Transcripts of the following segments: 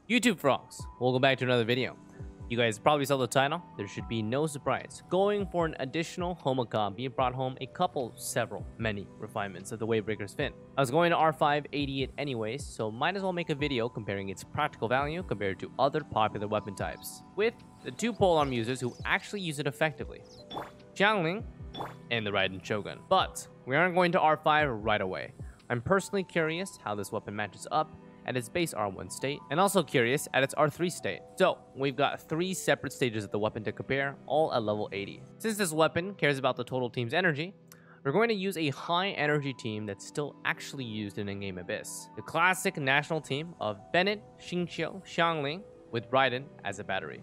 YouTube frogs, welcome back to another video. You guys probably saw the title. There should be no surprise. Going for an additional Homocopy brought home many refinements of the Wavebreaker's fin. I was going to R580 it anyways, so might as well make a video comparing its practical value compared to other popular weapon types, with the two polearm users who actually use it effectively, Xiangling and the Raiden Shogun. But we aren't going to R5 right away. I'm personally curious how this weapon matches up at its base R1 state, and also curious at its R3 state. So, we've got 3 separate stages of the weapon to compare, all at level 80. Since this weapon cares about the total team's energy, we're going to use a high energy team that's still actually used in in-game Abyss. The classic national team of Bennett, Xingqiu, Xiangling, with Raiden as a battery.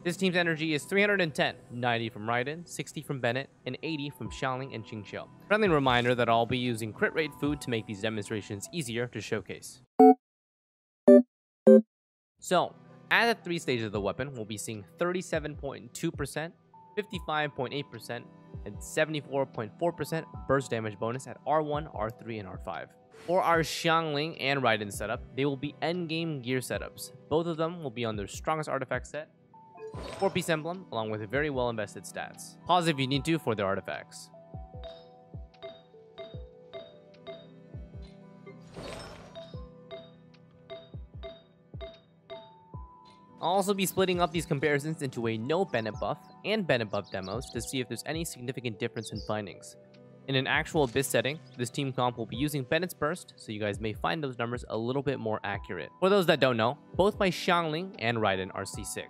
This team's energy is 310, 90 from Raiden, 60 from Bennett, and 80 from Xiangling and Xingqiu. Friendly reminder that I'll be using crit rate food to make these demonstrations easier to showcase. So, at the 3 stages of the weapon, we'll be seeing 37.2%, 55.8%, and 74.4% burst damage bonus at R1, R3, and R5. For our Xiangling and Raiden setup, they will be endgame gear setups. Both of them will be on their strongest artifact set, 4-piece emblem, along with very well invested stats. Pause if you need to for their artifacts. I'll also be splitting up these comparisons into a no Bennett buff and Bennett buff demos to see if there's any significant difference in findings. In an actual Abyss setting, this team comp will be using Bennett's burst, so you guys may find those numbers a little bit more accurate. For those that don't know, both my Xiangling and Raiden are C6.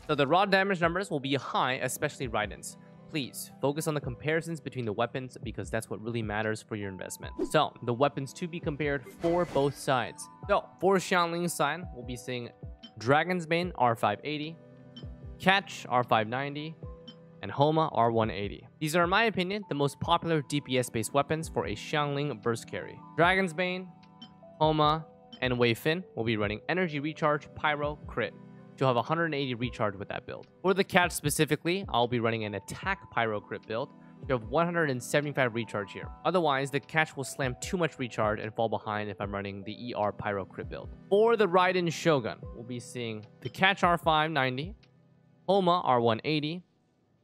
So the raw damage numbers will be high, especially Raiden's. Please focus on the comparisons between the weapons because that's what really matters for your investment. So the weapons to be compared for both sides. So for Xiangling's side, we'll be seeing Dragon's Bane R580, Catch R590, and Homa R180. These are, in my opinion, the most popular DPS-based weapons for a Xiangling burst carry. Dragon's Bane, Homa, and Wave Fin will be running Energy Recharge, Pyro, Crit. You'll have 180 recharge with that build. For the Catch specifically, I'll be running an Attack Pyro Crit build. You have 175 recharge here. Otherwise, the Catch will slam too much recharge and fall behind if I'm running the ER Pyro Crit build. For the Raiden Shogun, we'll be seeing the Catch R590, Homa R180,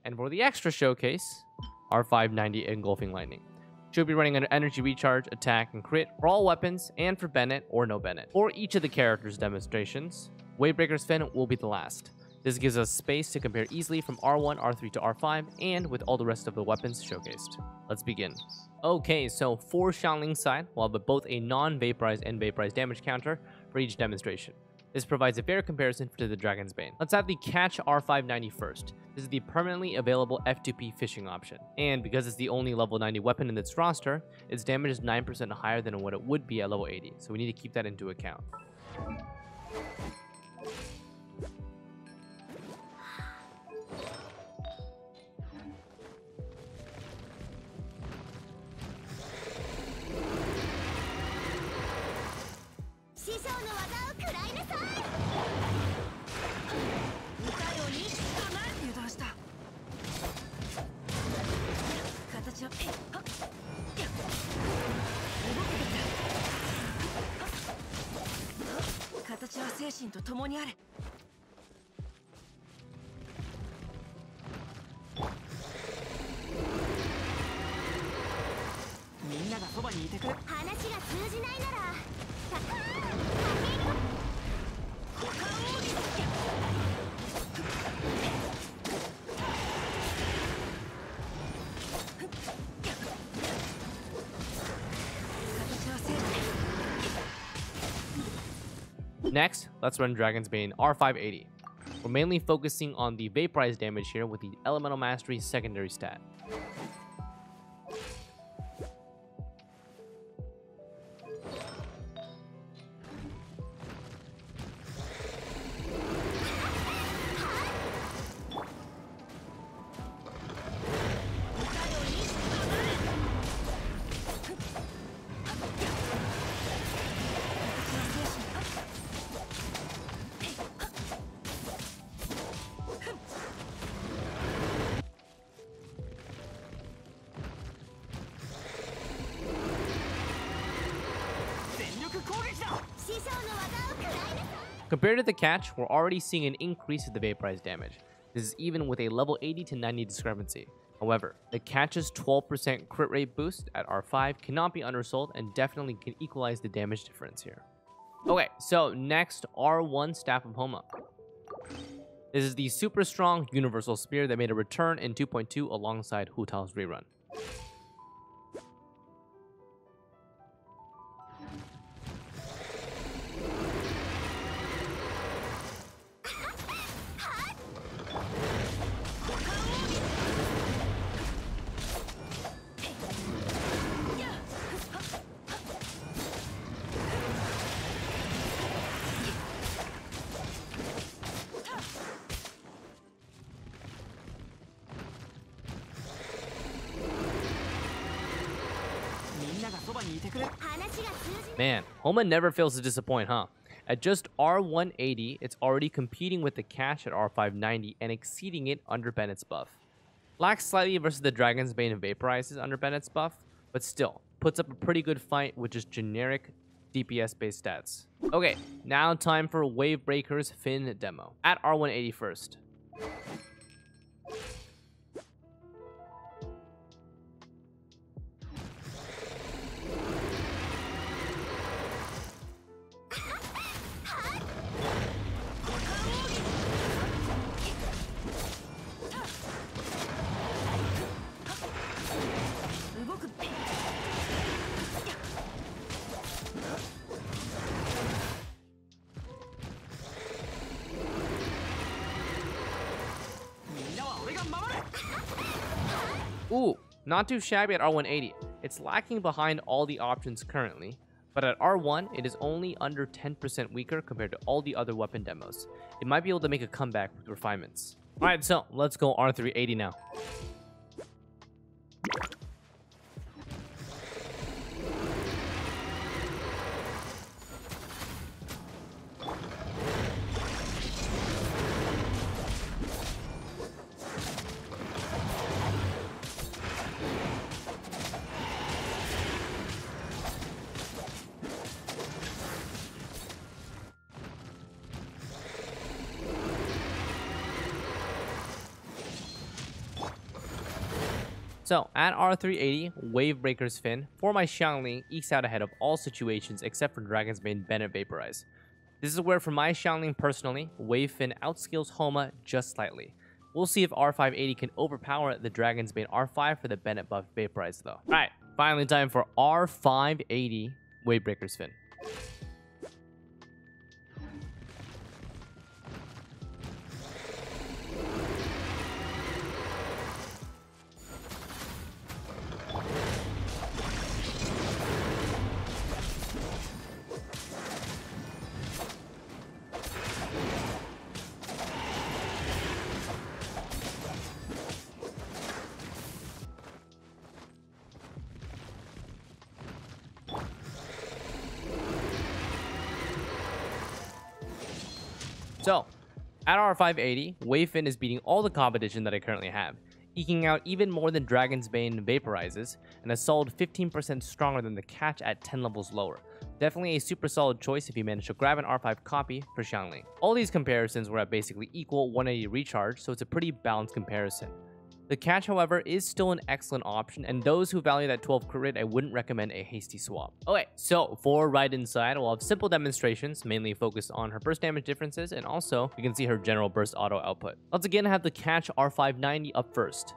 and for the extra showcase, R590 Engulfing Lightning. She'll be running an Energy Recharge, Attack, and Crit for all weapons and for Bennett or no Bennett. For each of the characters' demonstrations, Wavebreaker's fin will be the last. This gives us space to compare easily from R1, R3 to R5, and with all the rest of the weapons showcased. Let's begin. Okay, so for Xiangling's side, we'll have both a non-vaporized and vaporized damage counter for each demonstration. This provides a fair comparison to the Dragon's Bane. Let's have the Catch R590 first. This is the permanently available F2P fishing option. And because it's the only level 90 weapon in its roster, its damage is 9% higher than what it would be at level 80, so we need to keep that into account. Next, let's run Dragon's Bane R580. We're mainly focusing on the vaporized damage here with the Elemental Mastery secondary stat. Compared to the catch, we're already seeing an increase in the vaporize damage. This is even with a level 80 to 90 discrepancy. However, the catch's 12% crit rate boost at R5 cannot be undersold and definitely can equalize the damage difference here. Okay, so next, R1 Staff of Homa. This is the super strong universal spear that made a return in 2.2 alongside Hu Tao's rerun. Man, Homa never fails to disappoint, huh? At just R180, it's already competing with the catch at R590 and exceeding it under Bennett's buff. Lacks slightly versus the Dragon's Bane and Vaporizes under Bennett's buff, but still, puts up a pretty good fight with just generic DPS-based stats. Okay, now time for Wavebreaker's Finn demo. At R180 first. Ooh, not too shabby at R180. It's lacking behind all the options currently, but at R1, it is only under 10% weaker compared to all the other weapon demos. It might be able to make a comeback with refinements. Alright, so let's go R380 now. So, at R380, Wavebreaker's Finn, for my Xiangling, ekes out ahead of all situations except for Dragon's Bane Bennett Vaporize. This is where for my Xiangling personally, Wave Finn outskills Homa just slightly. We'll see if R580 can overpower the Dragon's Bane R5 for the Bennett buff Vaporize though. Alright, finally time for R580, Wavebreaker's Finn. So, at R580, Wave Finn is beating all the competition that I currently have, eking out even more than Dragon's Bane Vaporizes, and a solid 15% stronger than the catch at 10 levels lower. Definitely a super solid choice if you manage to grab an R5 copy for Xiangling. All these comparisons were at basically equal 180 recharge, so it's a pretty balanced comparison. The catch, however, is still an excellent option, and those who value that 12 crit rate, I wouldn't recommend a hasty swap. Okay, so for Raiden's side, we'll have simple demonstrations, mainly focused on her burst damage differences, and also you can see her general burst auto output. Let's again have the catch R590 up first.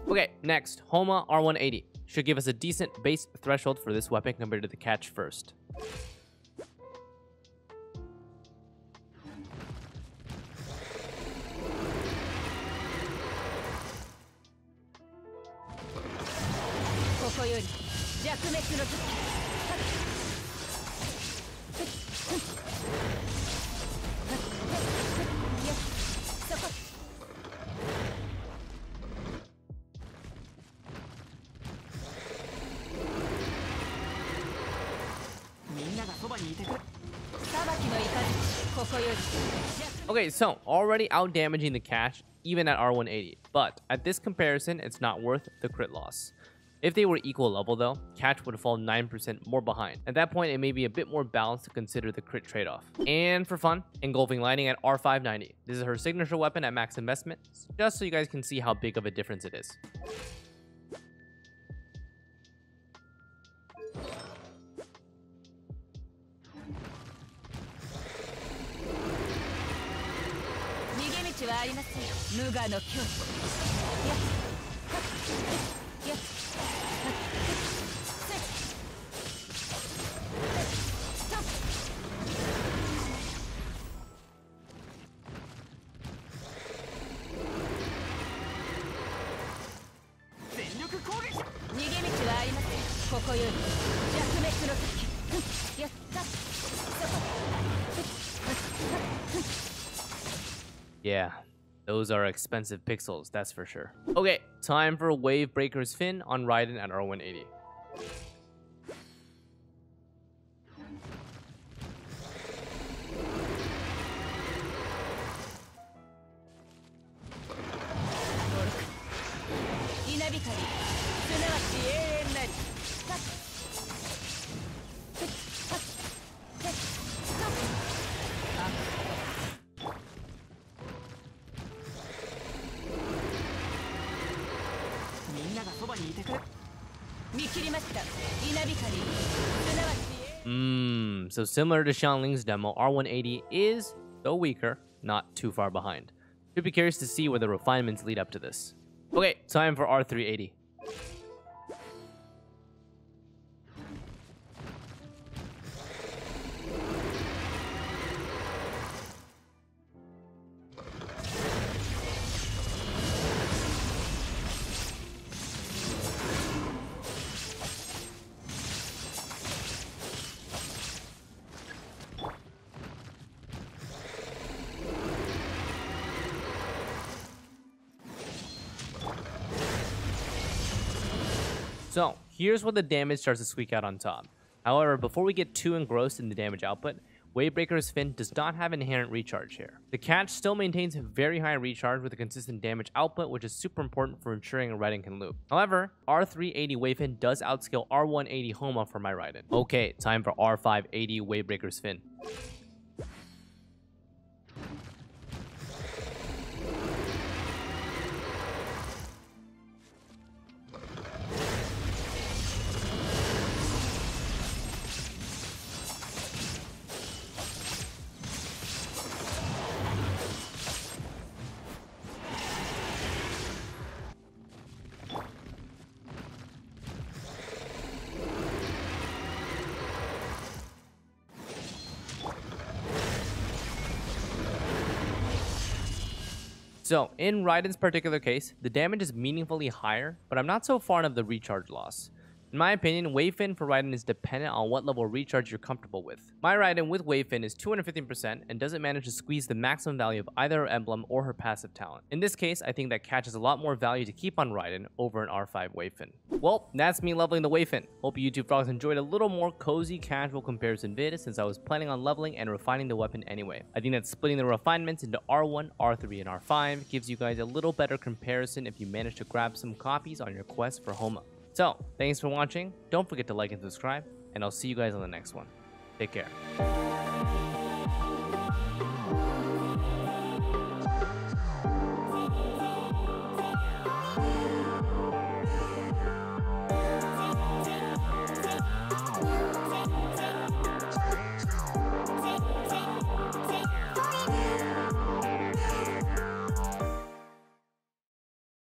Okay, next, Homa R180. Should give us a decent base threshold for this weapon compared to the catch first. Okay, so already out damaging the catch even at R180, but at this comparison, it's not worth the crit loss. If they were equal level though, catch would fall 9% more behind. At that point, it may be a bit more balanced to consider the crit trade-off. And for fun, engulfing lightning at R590. This is her signature weapon at max investment, just so you guys can see how big of a difference it is. Yeah, those are expensive pixels, that's for sure. Okay, time for Wavebreaker's Fin on Raiden at R180. So similar to Xiangling's demo, R180 is, though weaker, not too far behind. Should be curious to see where the refinements lead up to this. Okay, time for R380. So, here's where the damage starts to squeak out on top. However, before we get too engrossed in the damage output, Wavebreaker's Fin does not have inherent recharge here. The catch still maintains very high recharge with a consistent damage output, which is super important for ensuring a Raiden can loop. However, R380 Wavefin does outscale R180 Homa for my Raiden. Okay, time for R580 Wavebreaker's Fin. So, in Raiden's particular case, the damage is meaningfully higher, but I'm not so fond of the recharge loss. In my opinion, Wavefin for Raiden is dependent on what level of recharge you're comfortable with. My Raiden with Wavefin is 215% and doesn't manage to squeeze the maximum value of either her emblem or her passive talent. In this case, I think that catch has a lot more value to keep on Raiden over an R5 Wavefin. Well, that's me leveling the Wavefin. Hope you YouTube frogs enjoyed a little more cozy casual comparison vid since I was planning on leveling and refining the weapon anyway. I think that splitting the refinements into R1, R3, and R5 gives you guys a little better comparison if you manage to grab some copies on your quest for Homa. So, thanks for watching, don't forget to like and subscribe, and I'll see you guys on the next one. Take care.